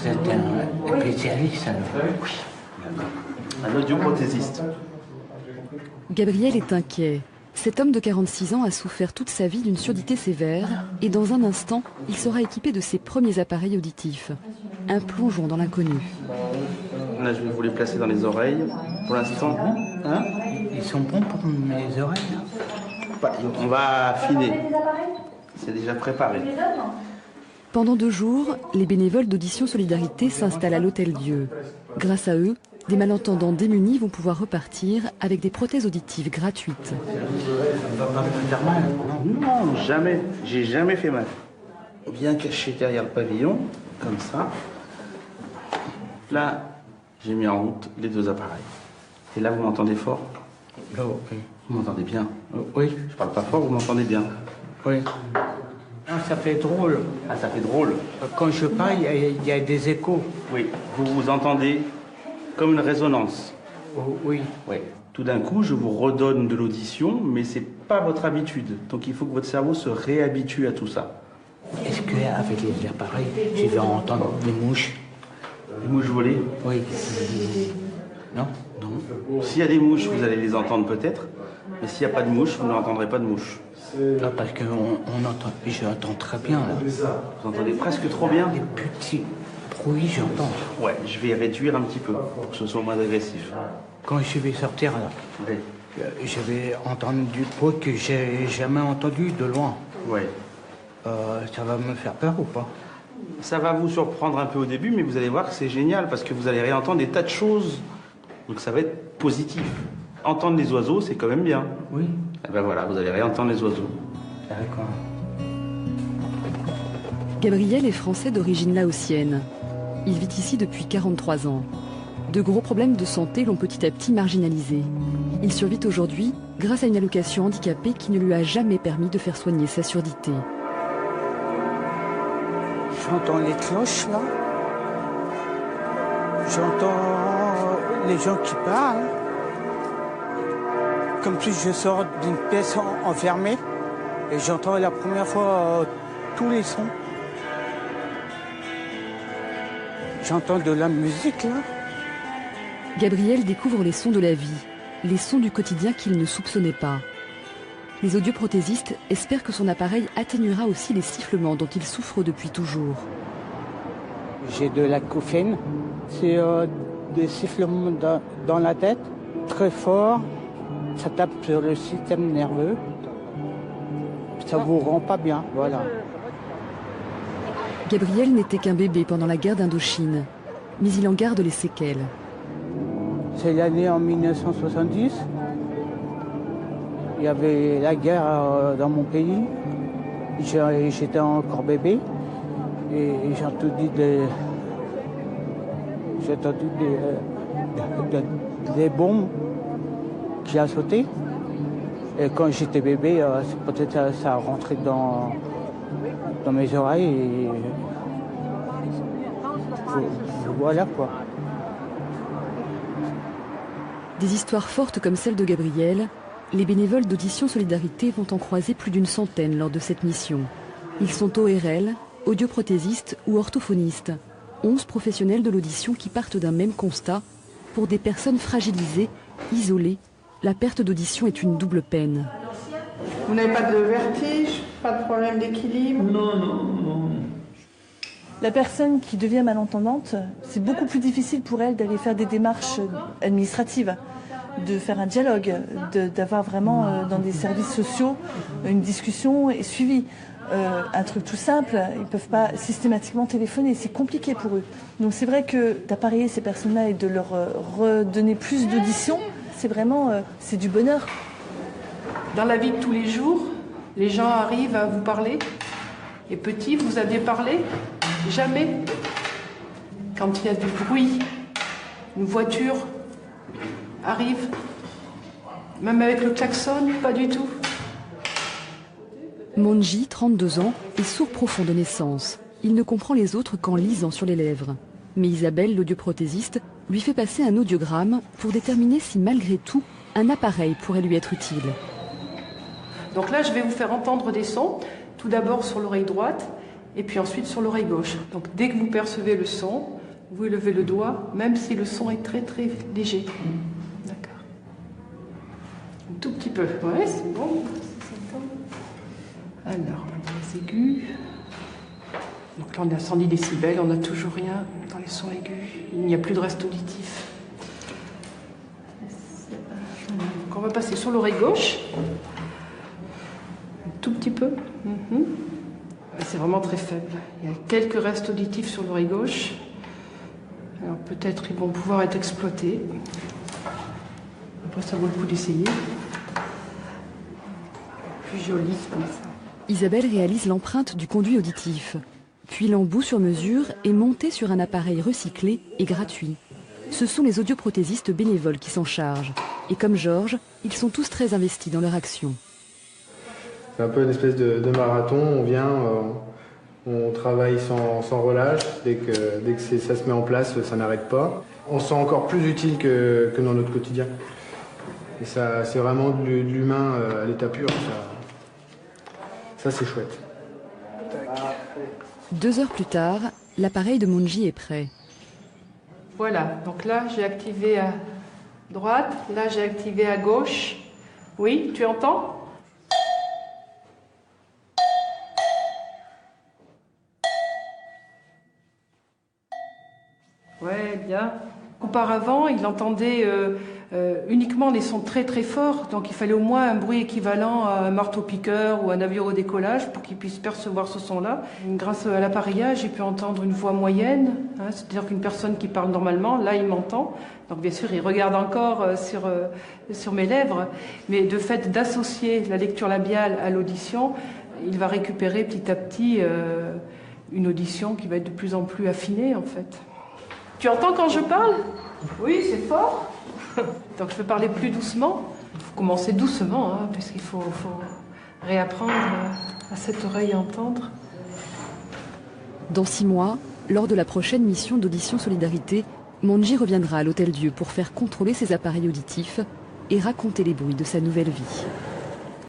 Vous êtes un spécialiste alors? Oui. D'accord. Un audioprothésiste. Gabriel est inquiet. Cet homme de 46 ans a souffert toute sa vie d'une surdité sévère et dans un instant, il sera équipé de ses premiers appareils auditifs. Un plongeon dans l'inconnu. Là, je vais vous les placer dans les oreilles. Pour l'instant, hein? Ils sont bons pour mes oreilles. On va affiner. C'est déjà préparé. Pendant 2 jours, les bénévoles d'Audition Solidarité s'installent à l'Hôtel-Dieu. Grâce à eux, des malentendants démunis vont pouvoir repartir avec des prothèses auditives gratuites. Ça ne va pas me faire mal? Non, jamais. J'ai jamais fait mal. Bien caché derrière le pavillon, comme ça. Là, j'ai mis en route les 2 appareils. Et là, vous m'entendez fort? Oh, oui. Vous m'entendez bien? Oui. Je parle pas fort, vous m'entendez bien? Oui. Non, ça fait drôle. Ah, ça fait drôle. Quand je parle, il y a des échos. Oui, vous vous entendez comme une résonance. Oh, oui. Oui. Tout d'un coup, je vous redonne de l'audition, mais c'est pas votre habitude. Donc il faut que votre cerveau se réhabitue à tout ça. Est-ce qu'avec les appareils, je vais entendre les mouches? Les mouches volées? Oui. Non? Non. S'il y a des mouches, vous allez les entendre peut-être. Mais s'il n'y a pas de mouches, vous n'entendrez pas de mouches. Non, parce que j'entends très bien, là. Vous entendez presque trop bien? Les petits bruits, j'entends. Ouais, je vais réduire un petit peu pour que ce soit moins agressif. Quand je vais sortir, là, Oui. je vais entendre du bruit que j'ai jamais entendu de loin. Oui. Ça va me faire peur ou pas? Ça va vous surprendre un peu au début, mais vous allez voir que c'est génial parce que vous allez réentendre des tas de choses. Donc ça va être positif. Entendre les oiseaux, c'est quand même bien. Oui. Et ben voilà, vous allez réentendre les oiseaux. D'accord. Gabriel est français d'origine laotienne. Il vit ici depuis 43 ans. De gros problèmes de santé l'ont petit à petit marginalisé. Il survit aujourd'hui grâce à une allocation handicapée qui ne lui a jamais permis de faire soigner sa surdité. J'entends les cloches là. J'entends les gens qui parlent. Comme si je sors d'une pièce enfermée et j'entends la première fois tous les sons. J'entends de la musique là. Gabriel découvre les sons de la vie, les sons du quotidien qu'il ne soupçonnait pas. Les audioprothésistes espèrent que son appareil atténuera aussi les sifflements dont il souffre depuis toujours. J'ai de l'acouphène, c'est des sifflements dans la tête, très fort, ça tape sur le système nerveux, ça vous rend pas bien, voilà. Gabriel n'était qu'un bébé pendant la guerre d'Indochine, mais il en garde les séquelles. C'est l'année en 1970. Il y avait la guerre dans mon pays. J'étais encore bébé et j'ai entendu des bombes qui a sauté. Et quand j'étais bébé, peut-être ça a rentré dans mes oreilles et voilà quoi. Des histoires fortes comme celle de Gabriel, les bénévoles d'Audition Solidarité vont en croiser plus d'une centaine lors de cette mission. Ils sont ORL, audioprothésistes ou orthophonistes. 11 professionnels de l'audition qui partent d'un même constat. Pour des personnes fragilisées, isolées, la perte d'audition est une double peine. Vous n'avez pas de vertige, pas de problème d'équilibre? Non. La personne qui devient malentendante, c'est beaucoup plus difficile pour elle d'aller faire des démarches administratives, de faire un dialogue, d'avoir vraiment dans des services sociaux une discussion et suivi. Un truc tout simple, ils ne peuvent pas systématiquement téléphoner, c'est compliqué pour eux. Donc c'est vrai que d'appareiller ces personnes-là et de leur redonner plus d'audition, c'est vraiment c'est du bonheur. Dans la vie de tous les jours, les gens arrivent à vous parler. Et petit, vous aviez parlé? Jamais. Quand il y a du bruit, une voiture arrive, même avec le klaxon, pas du tout. Monji, 32 ans, est sourd profond de naissance. Il ne comprend les autres qu'en lisant sur les lèvres. Mais Isabelle, l'audioprothésiste, lui fait passer un audiogramme pour déterminer si malgré tout, un appareil pourrait lui être utile. Donc là, je vais vous faire entendre des sons, tout d'abord sur l'oreille droite, et puis ensuite sur l'oreille gauche. Donc dès que vous percevez le son, vous levez le doigt, même si le son est très très léger. D'accord. Un tout petit peu. Ouais, c'est bon. Alors, les aigus. Donc là, on est à 110 décibels, on n'a toujours rien dans les sons aigus. Il n'y a plus de reste auditif. Donc on va passer sur l'oreille gauche. Un tout petit peu. C'est vraiment très faible. Il y a quelques restes auditifs sur l'oreille gauche. Alors peut-être ils vont pouvoir être exploités. Après, ça vaut le coup d'essayer. Plus joli comme ça. Isabelle réalise l'empreinte du conduit auditif. Puis l'embout sur mesure est monté sur un appareil recyclé et gratuit. Ce sont les audioprothésistes bénévoles qui s'en chargent. Et comme Georges, ils sont tous très investis dans leur action. C'est un peu une espèce de marathon. On vient, on travaille sans relâche. Dès que ça se met en place, ça n'arrête pas. On se sent encore plus utile que dans notre quotidien. Et ça, c'est vraiment de l'humain à l'état pur. Ça c'est chouette. 2 heures plus tard, l'appareil de Monji est prêt. Voilà, donc là j'ai activé à droite, là j'ai activé à gauche. Oui, tu entends ? Ouais, bien. Auparavant, il entendait uniquement des sons très très forts, donc il fallait au moins un bruit équivalent à un marteau-piqueur ou un avion au décollage pour qu'il puisse percevoir ce son-là. Grâce à l'appareillage, j'ai pu entendre une voix moyenne, c'est-à-dire qu'une personne qui parle normalement, là il m'entend. Donc bien sûr, il regarde encore sur mes lèvres, mais de fait d'associer la lecture labiale à l'audition, il va récupérer petit à petit une audition qui va être de plus en plus affinée en fait. Tu entends quand je parle ? Oui, c'est fort. Donc je vais parler plus doucement. Il faut commencer doucement, parce qu'il faut réapprendre à cette oreille à entendre. Dans 6 mois, lors de la prochaine mission d'Audition Solidarité, Monji reviendra à l'Hôtel Dieu pour faire contrôler ses appareils auditifs et raconter les bruits de sa nouvelle vie.